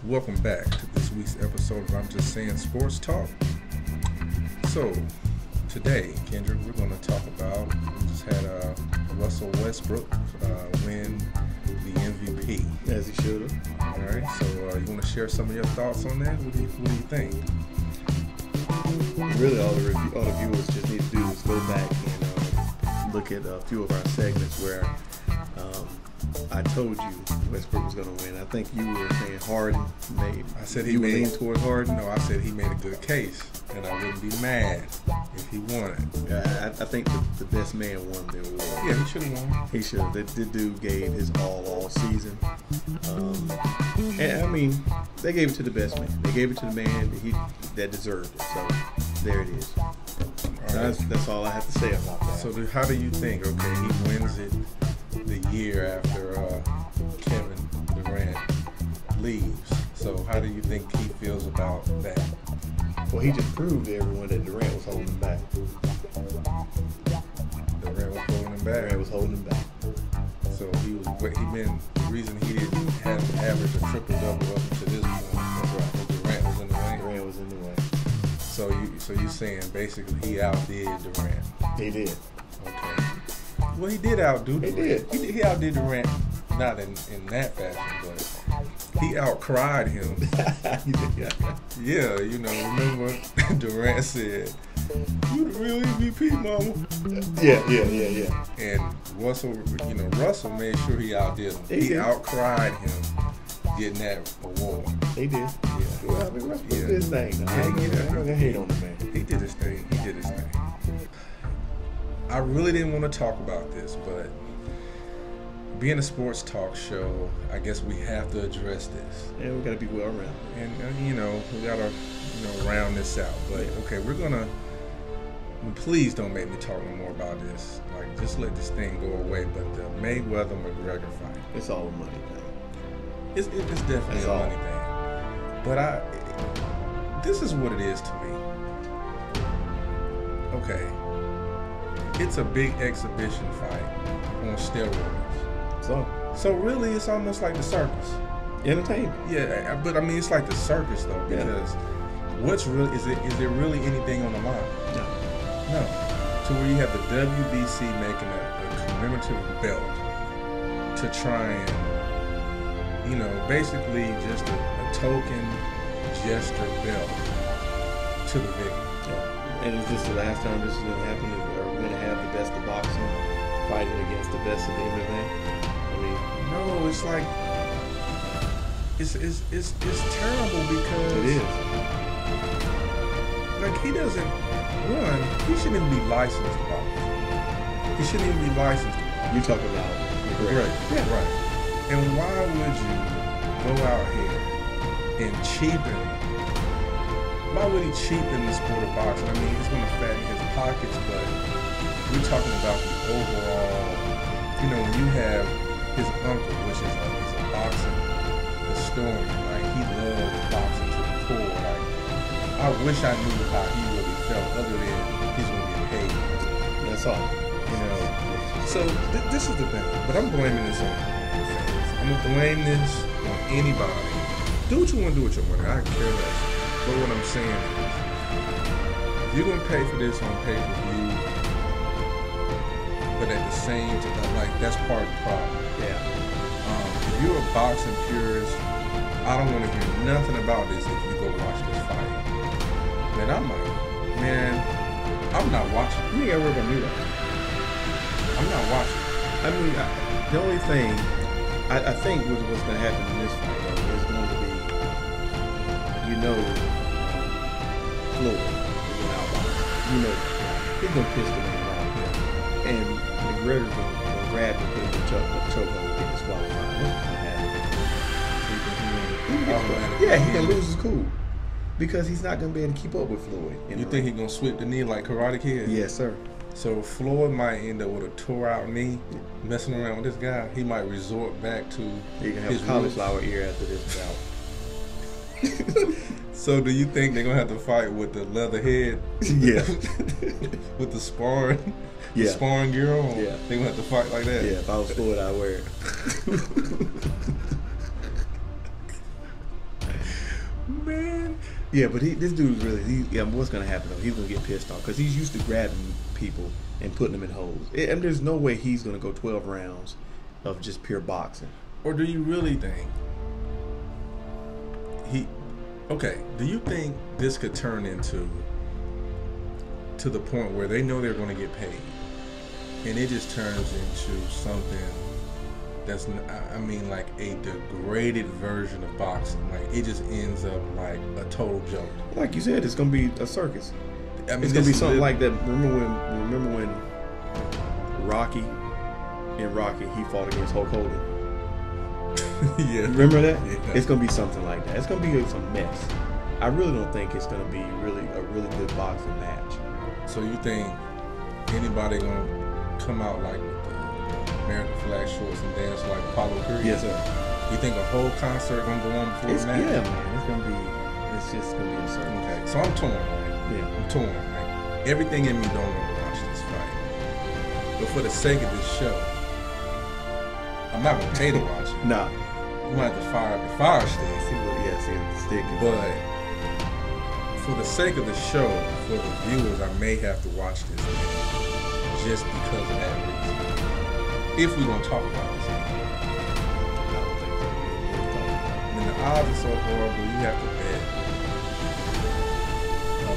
Welcome back to this week's episode of I'm Just Saying Sports Talk. So, today, Kendrick, we're going to talk about, we just had Russell Westbrook win the MVP. As he should have. All right, so you want to share some of your thoughts on that? What do you think? Really, all the viewers just need to do is go back and look at a few of our segments where I told you Westbrook was going to win. I think you were saying Harden made. I said you made, lean towards Harden. No, I said he made a good case, and I wouldn't be mad if he won it. I think the best man won the award. Yeah, he should have won. He should have. The dude gave his all season. And I mean, they gave it to the best man. They gave it to the man that deserved it. So there it is. That's all I have to say about that. So how do you think? Okay, he wins it the year after Kevin Durant leaves. So how do you think he feels about that? Well, he just proved to everyone that Durant was holding him back. Durant was holding him back. Durant was holding him back. So the reason he didn't have an average of triple-double up to this point was Durant was in the way. Durant was in the way. So you saying basically he outdid Durant? He did. Okay. Well, he did outdo Durant. He did. He outdid Durant, not in that fashion, but he outcried him. Yeah, remember Durant said, "You the real MVP, mama." Yeah. And Russell made sure he outdid him. He outcried him getting that award. He did. Yeah. Well, I mean, Russell did his thing. Yeah, I'm not gonna hate on the man. He did his thing. I really didn't want to talk about this, but being a sports talk show, I guess we have to address this. Yeah, we gotta be well rounded. And we gotta round this out. But okay, please don't make me talk no more about this. Like, just let this thing go away. But the Mayweather-McGregor fight. It's all a money thing. It's definitely a money thing. But this is what it is to me. Okay. It's a big exhibition fight on steroids. So really, it's almost like the circus. Entertainment. Yeah, but I mean, it's like the circus though, because what's really is there really anything on the line? No. To where you have the WBC making a commemorative belt to try and, basically just a token gesture belt to the victim. Yeah. And is this the last time this is going to happen? Are we going to have the best of boxing fighting against the best of the MMA? I mean, no, it's like it's terrible because it is. Like, he shouldn't even be licensed to box. He shouldn't even be licensed to box. You talking about right? Yeah, right. And why would you go out here and cheapen? Why would he cheapen the sport of boxing? I mean, it's going to fatten his pockets, but we're talking about the overall. When you have his uncle, which is a boxing historian, like, he loves boxing to the core. Like, I wish I knew how he really felt, other than he's going to get paid. That's all. So this is the thing, but I'm blaming this on fans. I'm gonna blame this on anybody. Do what you want to do with your money. I care less. But what I'm saying is, if you're gonna pay for this on pay-per-view, but at the same time, like, that's part of the problem. Yeah. If you're a boxing purist, I don't want to hear nothing about this if you go watch this fight. I'm not watching. You ain't gotta worry about me though. I'm not watching. I mean, the only thing I think what's going to happen in this fight is going to be, Floyd is going to outbox. He's going to piss the man off. And McGregor's going to grab him, put him in the chokehold, and get disqualified. That's going to happen. Yeah, he can lose his cool. Because he's not going to be able to keep up with Floyd. You think he's going to sweep the knee like Karate Kid? Yes, sir. So Floyd might end up with a tore out knee, messing around with this guy. He might resort back to he can have a cauliflower ear after this bout. So do you think they're going to have to fight with the leather head? Yeah. With the sparring? Yeah. The sparring gear on? Yeah. They're going to have to fight like that? Yeah, if I was Floyd, I'd wear it. Yeah, but this dude's really. What's gonna happen though? He's gonna get pissed off because he's used to grabbing people and putting them in holes. And there's no way he's gonna go 12 rounds of just pure boxing. Or do you really think Okay, do you think this could turn into the point where they know they're going to get paid, and it just turns into something that's, I mean, like a degraded version of boxing? Like it just ends up like a total joke. Like you said, it's gonna be a circus. I mean, it's gonna be something like that. Remember when Rocky he fought against Hulk Hogan? Yeah. Remember that? Yeah. It's gonna be something like that. It's gonna be some mess. I really don't think it's gonna be a really good boxing match. So you think anybody gonna come out like with the American flag shorts and dance like Apollo Creed? Yes, sir. You think a whole concert gonna go on before the match? Yeah, man. It's just gonna be a certain. Okay, so I'm torn. Right? Yeah, I'm torn. Right? Everything in me don't want to watch this fight, but for the sake of this show, I'm not gonna pay to watch it. Nah. You might have to fire up the fire stick. See the stick. But for the sake of the show, for the viewers, I may have to watch this just because of that reason. If we're gonna talk about this, I mean, the odds are so horrible. You have to bet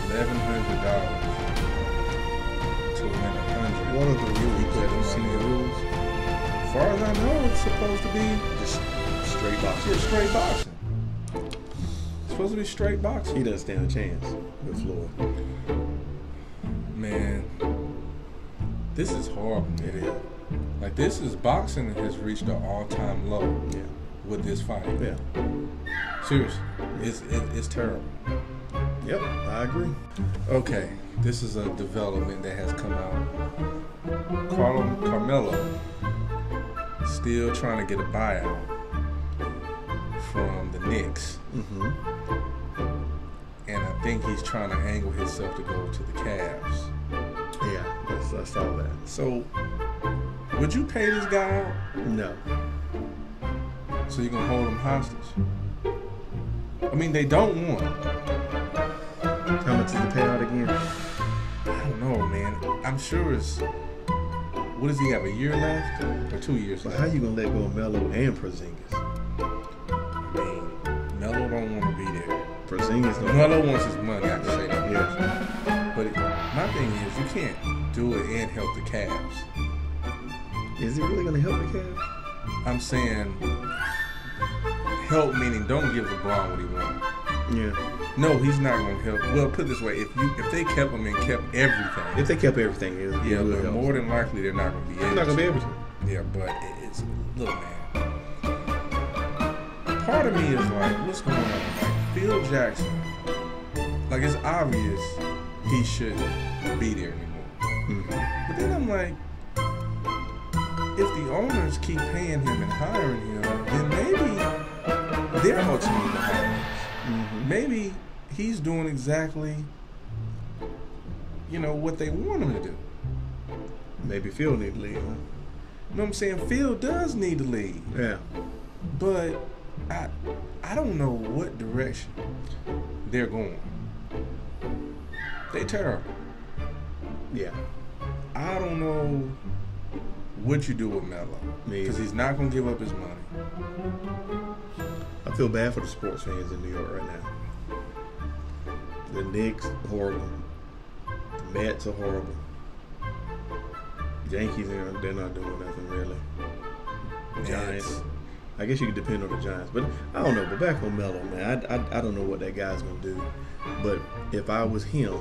$1,100 to win 100. What are the rules? Have you seen the rules? As far as I know, it's supposed to be Just straight boxing. yeah, straight boxing. It's supposed to be straight boxing. He doesn't stand a chance with Floyd. Man, this is horrible. It is. Like, this is boxing has reached an all-time low Yeah. with this fight. Yeah. Seriously, it's terrible. Yep, I agree. Okay, this is a development that has come out. Carmelo still trying to get a buyout from the Knicks. Mm-hmm. And I think he's trying to angle himself to go to the Cavs. Yeah, I saw that. So, would you pay this guy out? No. So you're going to hold him hostage? I mean, they don't want him. How much is the payout again? I don't know, man. I'm sure it's... What does he have, a year left? Or 2 years But left? how you gonna let go of Melo and Porzingis? I mean, Melo don't want to be there. Porzingis don't. Melo wants his money, I can say that. Yeah. But my thing is, you can't do it and help the Cavs. Is it really gonna help the Cavs? I'm saying help meaning don't give LeBron what he wants. Yeah. No, he's not going to help. Well, put it this way: if they kept him and kept everything, If they kept everything, it yeah, would but help. more than likely they're not going to be able. They're not gonna be able to. Yeah, but it's look, man. Part of me is like, what's going on? Like Phil Jackson, like it's obvious he shouldn't be there anymore. Mm-hmm. But then I'm like, if the owners keep paying him and hiring him, then maybe they're ultimately the hirers. Mm-hmm. Maybe he's doing exactly, what they want him to do. Maybe Phil need to leave, huh? You know what I'm saying? Phil does need to leave. Yeah. But I don't know what direction they're going. They terrible. Yeah. I don't know what you do with Melo. Because he's not going to give up his money. I feel bad for the sports fans in New York right now. The Knicks, horrible. The Mets are horrible. Yankees, they're not doing nothing really. Giants. I guess you could depend on the Giants. But I don't know. But back on Melo, man, I don't know what that guy's going to do. But if I was him,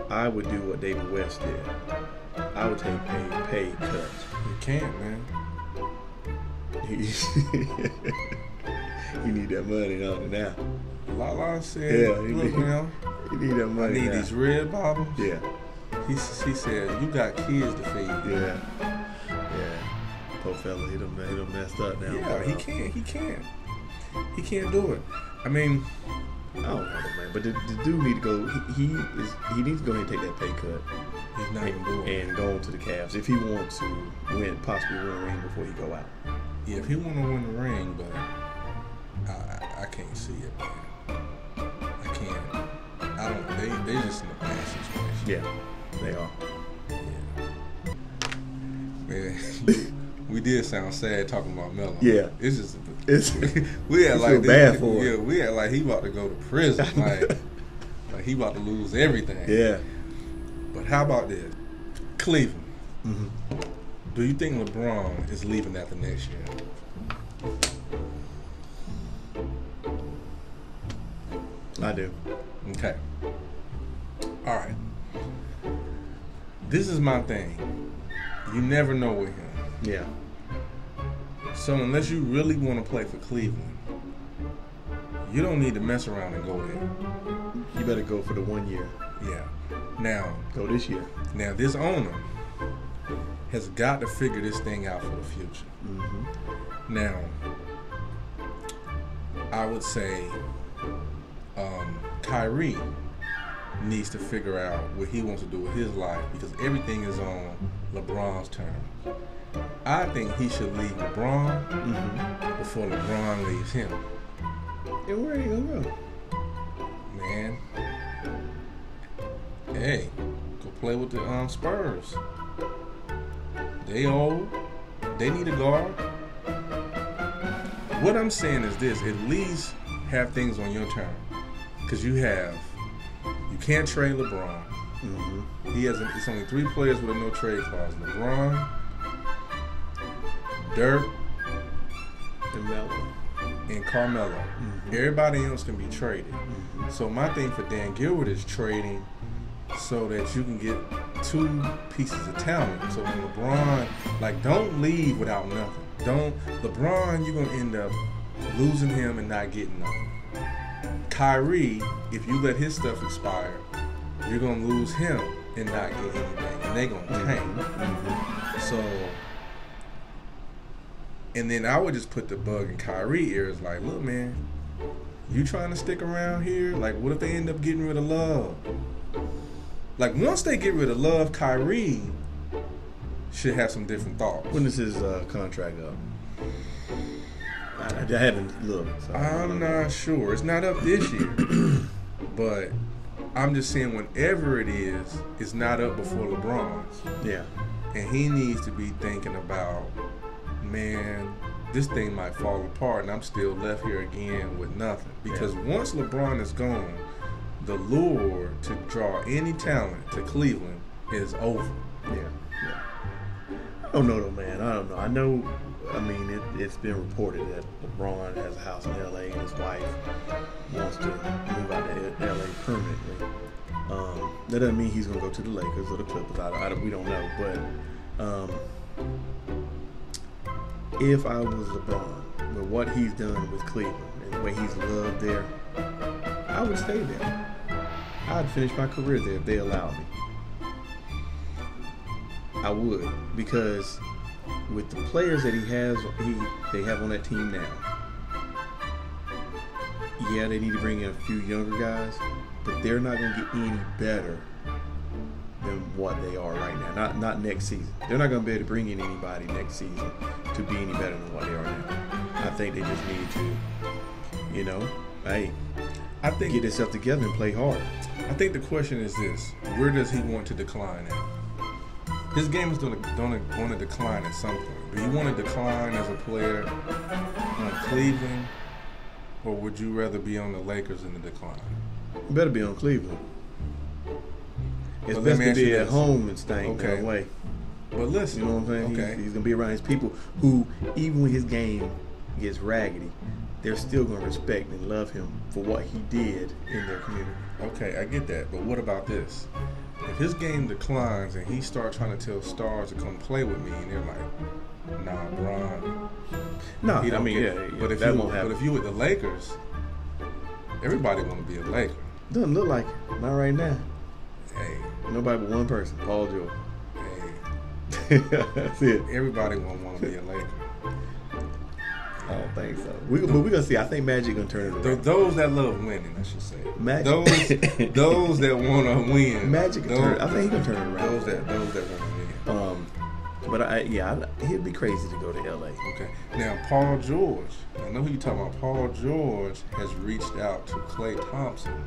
I would do what David West did. I would take pay cuts. You can't, man. You need that money now. Lala said, Yeah, look, man, you need that I money need now. these red bottles. Yeah. He said, you got kids to feed. Yeah. Poor fella, he done messed up now. Yeah, he can't do it. I mean, I don't know, man. But the dude need to go. He needs to go ahead and take that pay cut. he's not even doing it. And go on to the Cavs if he wants to possibly win a ring before he go out. Yeah, if he want to win the ring, but I can't see it, man. I can't. Yeah, they are. Man, we did sound sad talking about Melo. Yeah. It's just We had feel bad for him. Yeah, we had like he about to go to prison. like he about to lose everything. Yeah. But how about this? Cleveland. Mm-hmm. Do you think LeBron is leaving after next year? I do. Okay. All right. This is my thing. You never know with him. Yeah. So unless you really want to play for Cleveland, you don't need to mess around and go there. You better go for the 1 year. Yeah. Now, Go this year. Now this owner has got to figure this thing out for the future. Mm-hmm. Now, I would say Kyrie needs to figure out what he wants to do with his life because everything is on LeBron's terms. I think he should leave LeBron before LeBron leaves him. And where are you gonna go? Man, hey, go play with the Spurs. They old. They need a guard. What I'm saying is this: at least have things on your terms, because you can't trade LeBron. Mm-hmm. It's only 3 players with a no trade clause: LeBron, Dirk, And Melo. and Carmelo. Mm-hmm. Everybody else can be traded. Mm-hmm. So my thing for Dan Gilbert is trading so that you can get 2 pieces of talent. So when LeBron, don't leave without nothing. LeBron, you're gonna end up losing him and not getting nothing. Kyrie, if you let his stuff expire, you're gonna lose him and not get anything, and they're gonna tank. Mm-hmm. So, and then I would just put the bug in Kyrie's ears, like, look, man, you trying to stick around here? Like, what if they end up getting rid of Love? Like, once they get rid of Love, Kyrie should have some different thoughts. When is his contract up? I haven't looked. So I'm not sure. It's not up this year. But I'm just saying whenever it is, it's not up before LeBron's. Yeah. And he needs to be thinking about, man, this thing might fall apart and I'm still left here again with nothing. Because once LeBron is gone, the lure to draw any talent to Cleveland is over. Yeah. I don't know though, man. I don't know. It's been reported that LeBron has a house in LA and his wife wants to move out to LA permanently. That doesn't mean he's gonna go to the Lakers or the Clippers. We don't know, but if I was LeBron, with what he's done with Cleveland and the way he's loved there, I would stay there. I'd finish my career there if they allowed me. I would, because with the players that they have on that team now, yeah, they need to bring in a few younger guys, but they're not going to get any better than what they are right now. Not next season. They're not going to be able to bring in anybody next season to be any better than what they are now. I think they just need to, get themselves together and play hard. I think the question is this: where does he want to decline at? His game is going to decline at some point. Do you want to decline as a player on Cleveland, or would you rather be on the Lakers in the decline? You better be on Cleveland. It's But best let me to ask you be at this. home and staying Okay. away. But listen, You know what I'm saying? okay, He's going to be around his people who, even when his game gets raggedy, they're still going to respect and love him for what he did in their community. okay, I get that. But what about this? If his game declines and he starts trying to tell stars to come play with me, and they're like, "Nah, Bron." No, He don't get it. yeah, But if that you won't happen. with the Lakers, everybody want to be a Laker. Doesn't look like it. Not right now. Hey, Nobody but one person, Paul George. hey, That's it. everybody want to be a Laker. I don't think so. But we're gonna see. I think Magic gonna turn it around. Those that love winning, I should say. Magic. Those that want to win. Magic can turn. I think he can turn it around. Those that want to win. But he'd be crazy to go to LA. Okay. Now, Paul George. I know who you're talking about. Paul George has reached out to Klay Thompson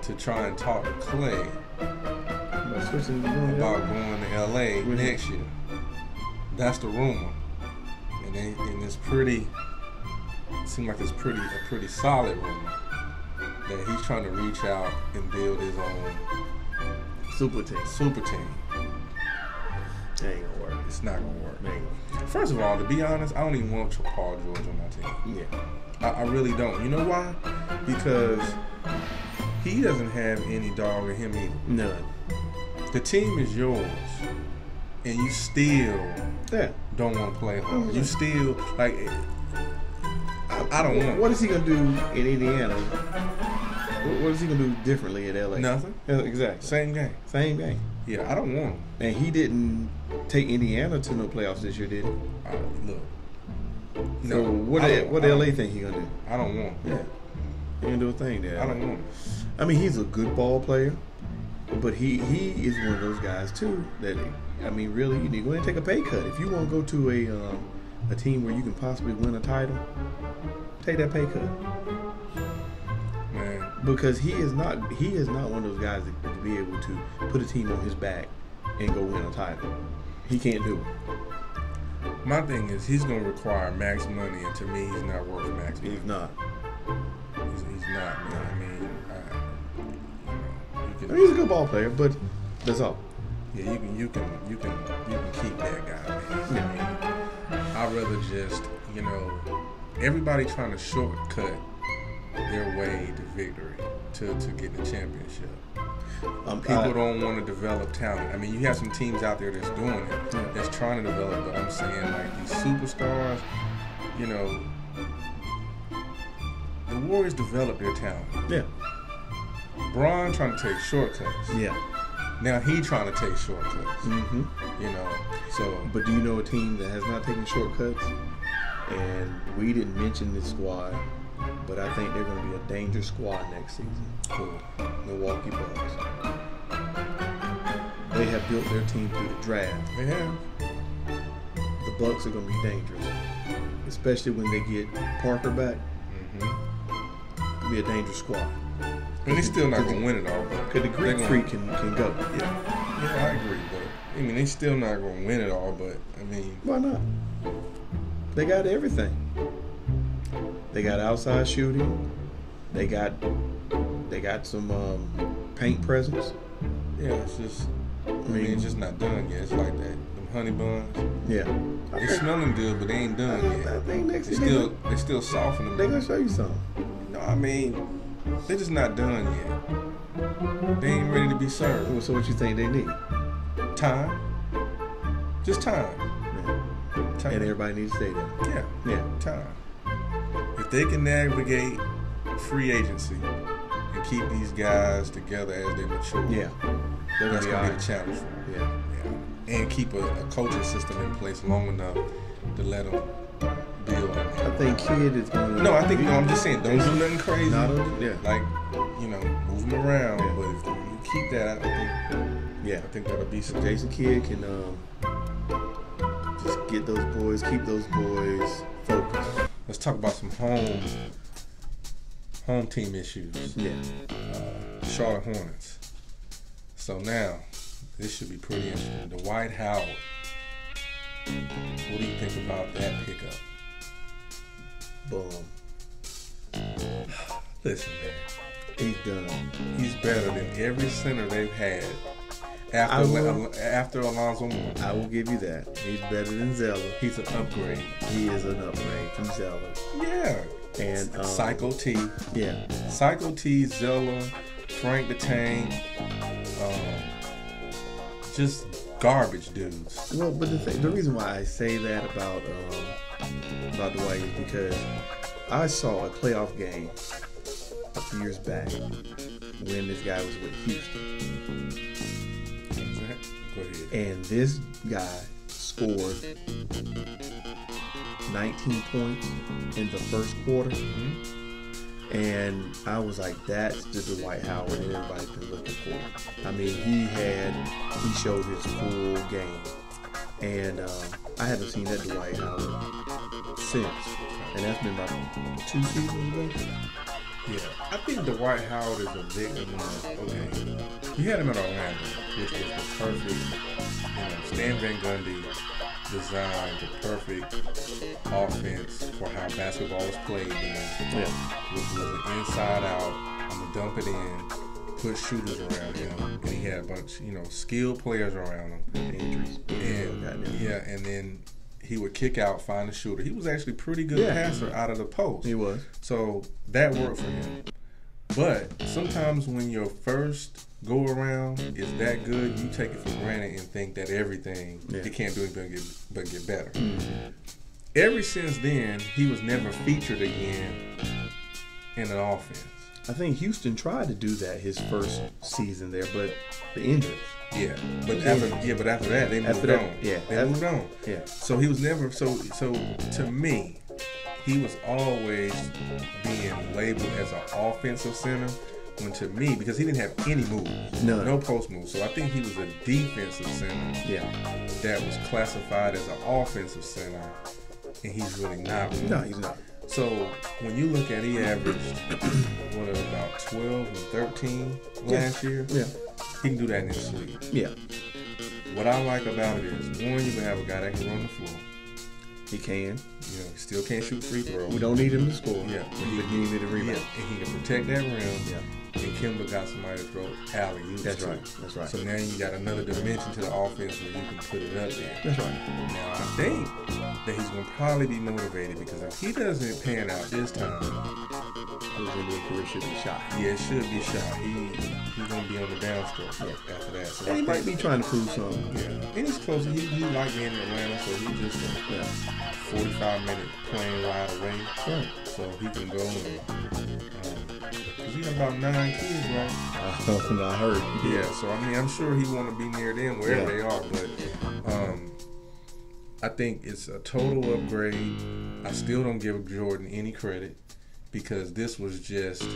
to try and talk to Clay About switching about going to LA next year. That's the rumor, and it's pretty. It seems like it's a pretty solid rumor that he's trying to reach out and build his own super team. That ain't gonna work. It's not gonna work. Man. First of all, to be honest, I don't even want Paul George on my team. Yeah. I really don't. You know why? Because he doesn't have any dog in him either. None. The team is yours, and you still don't want to play hard. You still like. I don't want. What is he gonna do in Indiana? What is he gonna do differently in LA? Nothing. Exactly. Same game. Same game. Yeah, I don't want him. And he didn't take Indiana to no playoffs this year, did he? Look. So what LA think he gonna do? I don't want him. Yeah. He gonna do a thing there. I don't want him. I mean, he's a good ball player, but he is one of those guys too that, I mean, really, you need to go ahead and take a pay cut. If you want to go to a team where you can possibly win a title, take that pay cut. Man. Because he is not one of those guys that to be able to put a team on his back and go win a title. He can't do it. My thing is, he's going to require max money, and to me, he's not worth max money. He's not. He's not, man. I mean, I mean, he's a good ball player, but that's all. Yeah, you can keep that guy, man. I mean, I'd rather just, everybody trying to shortcut their way to victory, to get the championship. People don't want to develop talent. I mean, you have some teams out there that's doing it, that's trying to develop, but I'm saying, like, these superstars, the Warriors develop their talent. Yeah. Bron trying to take shortcuts. Yeah. Now he trying to take shortcuts. Mm-hmm. So. But do you know a team that has not taken shortcuts? And we didn't mention this squad, but I think they're going to be a dangerous squad next season. Cool. Milwaukee Bucks. They have built their team through the draft. They have. The Bucks are going to be dangerous, especially when they get Parker back. Mm-hmm. It'll be a dangerous squad. And they're still not going to win it all, but because the Greek Freak can go. Yeah, I agree, but I mean, they still not going to win it all, but I mean, why not? They got everything. They got outside shooting. They got some paint presence. Yeah, it's just, I mean, it's just not done yet. It's like that, them honey buns. Yeah, They smelling good, but they ain't done yet. I think next They still softening. They gonna show you something. No, I mean, they're just not done yet. They ain't ready to be served. Well, so what you think they need? Time. Just time. Yeah. Time. And everybody needs to stay there. Yeah. Time. If they can navigate free agency and keep these guys together as they mature, that's going to be the challenge for them. Yeah. And keep a coaching system in place long enough to let them build. I think Kid is going to... No, I'm just saying, don't do nothing crazy. Like, move them around. Yeah. But if you keep that, I think that'll be something. Jason Kidd can just get those boys, keep those boys focused. Let's talk about some home team issues. Yeah. Charlotte Hornets. So now, this should be pretty interesting. Dwight Howard. What do you think about that pickup? Boom. Listen, man. He's done. He's better than every center they've had after Alonzo Moore. I will give you that. He's better than Zeller. He's an upgrade. He is an upgrade from Zeller. Yeah. And Psycho T. Yeah. Psycho T, Zeller, Frank the Tank. Just garbage dudes. Well, but the reason why I say that about Dwight is because I saw a playoff game a few years back when this guy was with Houston. Go ahead. And this guy scored 19 points in the first quarter. Mm-hmm. And I was like, that's the Dwight Howard that everybody's been looking for. I mean, he showed his full game. And I haven't seen that Dwight Howard since. And that's been about 2 seasons ago. Yeah, I think Dwight Howard is a victim of, okay, he had him at Orlando, which was the perfect, Stan Van Gundy designed the perfect offense for how basketball was played then, which was an inside out, I'm going to dump it in, put shooters around him, and he had a bunch, skilled players around him. Injuries. And then he would kick out, find a shooter. He was actually a pretty good passer out of the post. He was. So that worked for him. But sometimes when your first go around is that good, you take it for granted and think that everything, it can't do anything but get better. Mm-hmm. Ever since then, he was never featured again in an offense. I think Houston tried to do that his first season there, but the injuries. Yeah, but after that they moved on. Yeah, they moved on. Yeah. So he was never so to me, he was always being labeled as an offensive center. When to me, because he didn't have any moves, no post moves, so I think he was a defensive center. Yeah. That was classified as an offensive center, and he's really not. No, he's not. So when you look at, he averaged about 12 and 13 last year. Yeah. He can do that in his sleep. Yeah. What I like about it is, one, you can have a guy that can run the floor. He can. He still can't shoot free throws. We don't need him to score. Yeah. But he needed a rebound. Yeah. And he can protect that rim. Yeah. And Kimba got somebody to throw alley-oops. That's right. That's right. So now you got another dimension to the offense where you can put it up there. That's right. Now I think that he's going to probably be motivated, because if he doesn't pan out this time, his NBA career should be shot. Yeah, it should be shot. He's going to be on the downstroke after that. So and he might be trying to prove something. Yeah. And he's close. He like being in Atlanta, so he's just a 45-minute plane ride away. Right. So he can go and because he got about 9 kids, right? I heard. Yeah, so I mean, I'm sure he want to be near them wherever they are, but I think it's a total upgrade. I still don't give Jordan any credit, because this was just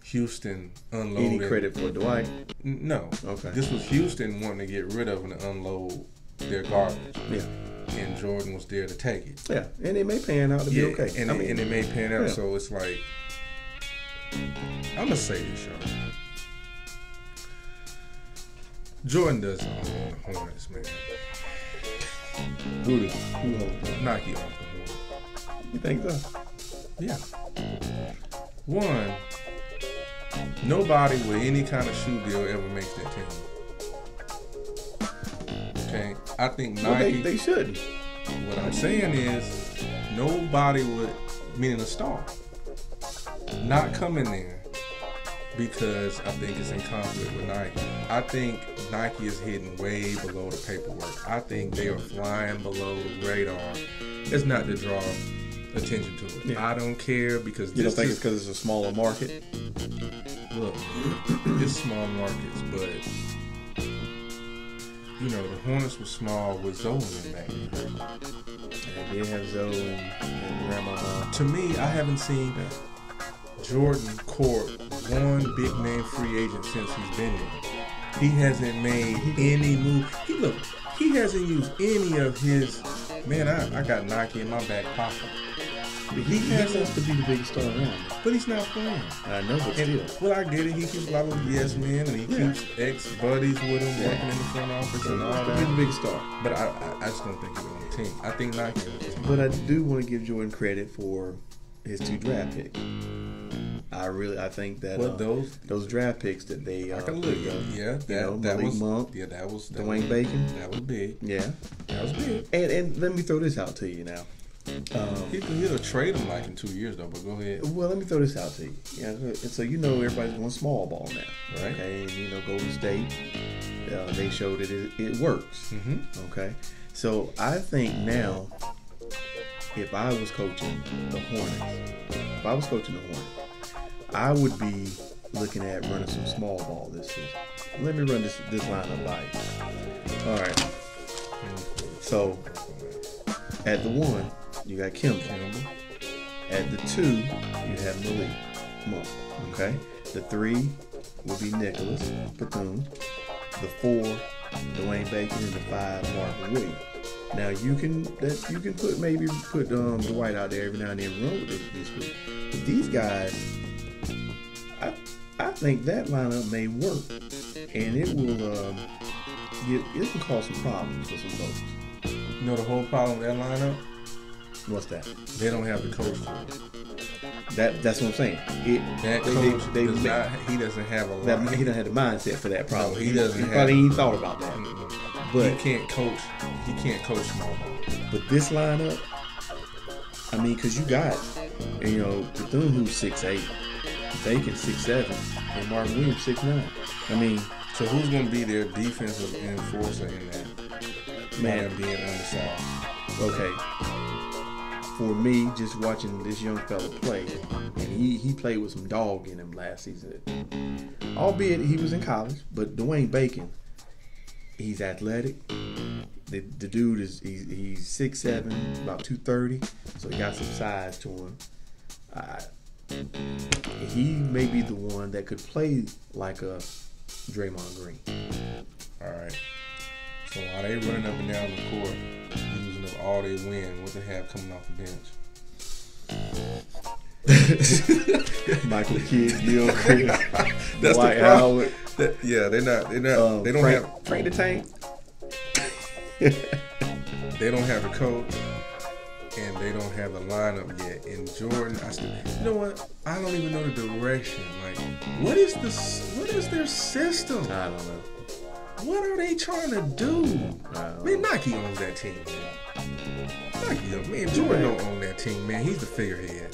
Houston unloading. Any credit for Dwight? No. Okay. This was Houston wanting to get rid of and unload their garbage. Yeah. And Jordan was there to take it. Yeah, and it may pan out to be okay. And it may pan out, so it's like, I'm going to say this, y'all. Jordan doesn't own the Hornets, man. Who holds Nike owns the Hornets. You think so? Yeah. One, nobody with any kind of shoe deal ever makes that team. Okay? I think Nike... They shouldn't. What I'm saying is, nobody would, meaning a star, not come in there because I think it's in conflict with Nike. I think Nike is hidden way below the paperwork. I think they are flying below the radar. It's not to draw attention to it. Yeah. I don't care, because you don't think it's because it's a smaller market? Look, it's small markets, but the Hornets were small with Zoe in back then. They did have Zoe and Grandma. To me, I haven't seen Jordan court one big name free agent since he's been there. He hasn't made any move. He hasn't used any of his. Man, I got Nike in my back pocket. He wants to be the biggest star around. But he's not playing. I know, but still. Well, I get it. He keeps a lot of yes men, and he keeps ex-buddies with him, working in the front office and all that. He's the biggest star. But I just don't think he's on the team. I think Nike is on the team. But I do want to give Jordan credit for his 2 draft picks. I think that those draft picks that they I can look. That was Monk. Yeah, that was Dwayne Bacon. That was big. Yeah, that was big. And let me throw this out to you now. He'll trade him like in 2 years though. But go ahead. Well, let me throw this out to you. Yeah, so everybody's going small ball now, right? Okay, and Golden State, they showed that it works. Mm-hmm. Okay, so I think now, if I was coaching the Hornets, I would be looking at running some small ball this season. Let me run this lineup by you. All right. So at the 1, you got Kimba. At the 2, you have Malik Monk. Okay. The 3 would be Nicholas Bethune. The 4, Dwayne Bacon, and the 5, Marvin Williams. Now you can put Dwight out there every now and then and run with this group. But these guys think that lineup may work, and it will it can cause some problems for some folks. You know the whole problem with that lineup? What's that? They don't have the coach for it. That's what I'm saying. He doesn't have a line. He doesn't have the mindset for that problem. No, he doesn't. He probably ain't thought about that. But he can't coach. He can't coach small ball. But this lineup, I mean, because you got, Bethune who's 6'8", Bacon 6'7", and Marvin Williams 6'9". I mean, so who's going to be their defensive enforcer in that? Man, being undersized. Okay. For me, just watching this young fella play, and he played with some dog in him last season. Albeit he was in college, but Dwayne Bacon, he's athletic. The dude he's 6'7", about 230, so he got some size to him. He may be the one that could play like a Draymond Green. All right. So while they running up and down the court, using up all they win, what they have coming off the bench? Michael Kidd, Gil Chris, that's Dwight the problem. Howard. They're not. They don't have Frank the Tank. They don't have a coach, and they don't have a lineup yet. And Jordan, you know what? I don't even know the direction. Like, what is their system? I don't know. What are they trying to do? Man, Nike owns that team, man. Jordan don't own that team, man. He's the figurehead.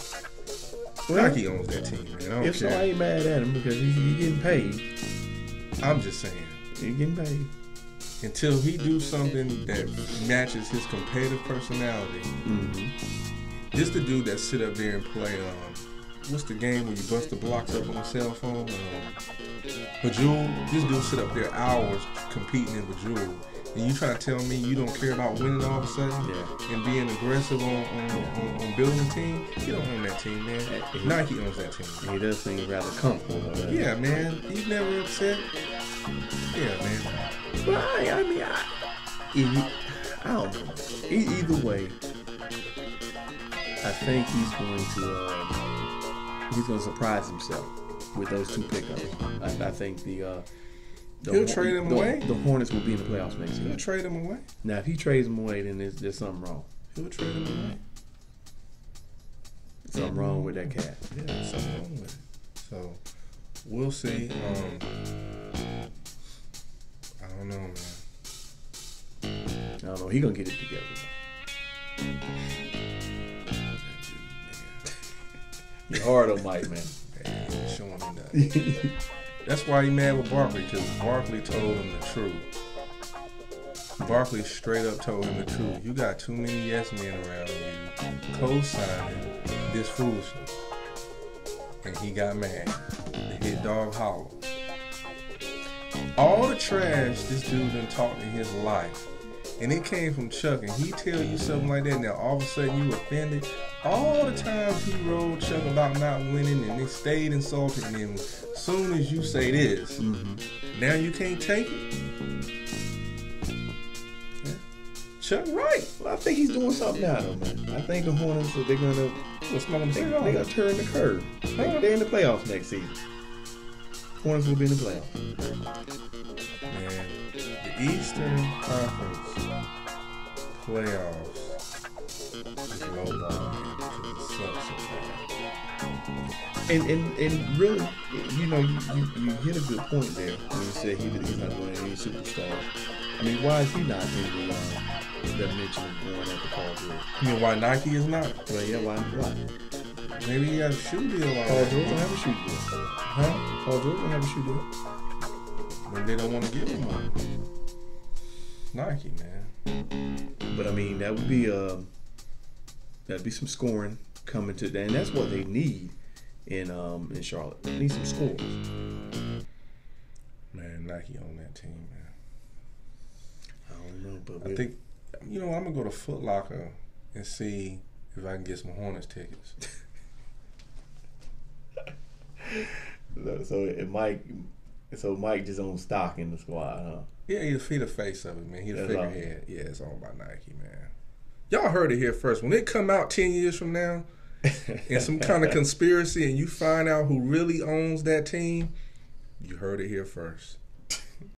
Well, Nike owns that team, man. If so, I ain't mad at him because he's getting paid. I'm just saying. He's getting paid. Until he do something that matches his competitive personality. Mm-hmm. This the dude that sit up there and play, what's the game where you bust the blocks up on the cell phone? Bejeweled. This dude sit up there hours competing in Bejeweled. And you trying to tell me you don't care about winning all of a sudden? Yeah. And being aggressive on building a team? You don't own that team, man. Nike owns that team. He does seem rather comfortable. Yeah, man. He's never upset. Yeah, man. But I don't know. Either way, I think he's going to surprise himself with those two pickups. I think he'll trade him away. The Hornets will be in the playoffs next year. He'll trade him away. Now, if he trades him away, then there's something wrong. He'll trade him away. Something wrong with that cat. Yeah, something wrong with it. So we'll see. I don't know, man. I don't know. He gonna get it together. You're hard on Mike, man. Man, showing me nothing. That's why he mad with Barkley, because Barkley told him the truth. Barkley straight up told him the truth. You got too many yes men around you co-signing this foolishness. And he got mad. The hit dog hollow. All the trash this dude done talked in his life, and it came from Chuck, and he tell you something like that, now all of a sudden you offended. All the times he rolled Chuck about not winning, and they stayed insulted, and then as soon as you say this, now you can't take it? Yeah. Chuck right. Well, I think he's doing something now, though, man. I think the Hornets, they're going to turn the curve. They're in the playoffs next season. Hornets will be in the playoffs. Man, the Eastern Conference playoffs is low ball, man, because it sucks so bad. And really, you hit a good point there when you said he's not going to any superstar. I mean, why is he not in the that mention of going after Paul George? You mean why Nike is not? Well, yeah, why? Maybe he has a shoe deal on Paul George don't have a shoe deal. Huh? Paul George don't have a shoe deal. Maybe they don't want to give him one. Nike, man. But I mean, that'd be some scoring coming to that, and that's what they need in Charlotte. They need some scores. Man, Nike on that team, man. I don't know, but I think I'm gonna go to Foot Locker and see if I can get some Hornets tickets. So Mike just owns stock in the squad, huh? Yeah, he's the face of it, man. He's the figurehead. Yeah, it's all about Nike, man. Y'all heard it here first. When it come out 10 years from now, in some kind of conspiracy, and you find out who really owns that team, You heard it here first.